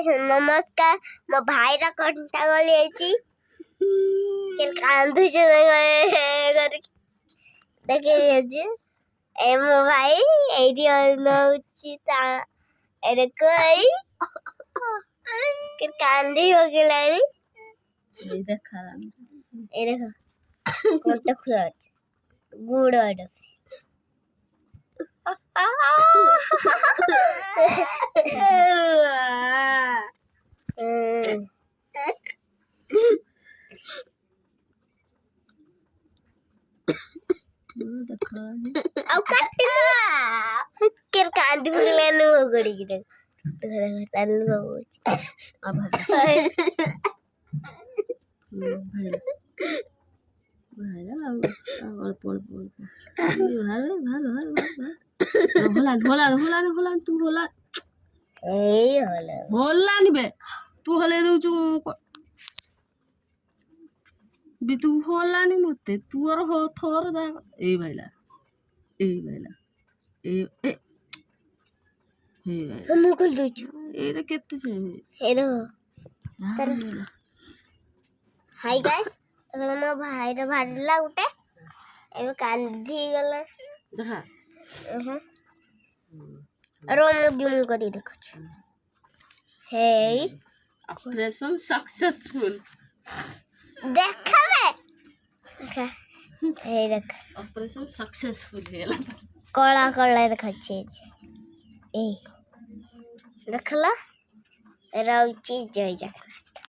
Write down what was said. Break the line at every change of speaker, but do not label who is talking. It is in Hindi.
नमस्कार मो भाई रा कंटा गली आइची के कांधु से देखे जे ए मो भाई एडी नउची ता एरे कोई के कांधी हो गेलानी
ये देखा
ए देखो कंटा खुला আছে गुड ऑर्डर
देखा
अब कट के कांदी बुलाने हो गड़ी गिरे तो तल्लू हो
अब भाई और पड़ भालो भालो होला होला होला होला तू होला
ए होला
होला निबे तू हले दउचु बी तू होला नि मते तू और हो थोर जा ए भाईला ए ए
हम कुल दुचु
ए रे केते छे
ए रो तर हाय गाइस तो मो भाई रे भाडला उठे एबे कांधी गला
देखा
रो मो जूम करी देखो हे
ऑपरेशन सक्सेसफुल
देखावे देखा हे देख
ऑपरेशन सक्सेसफुल हेला
कला कला देखाछे ए देखला राउची जय जा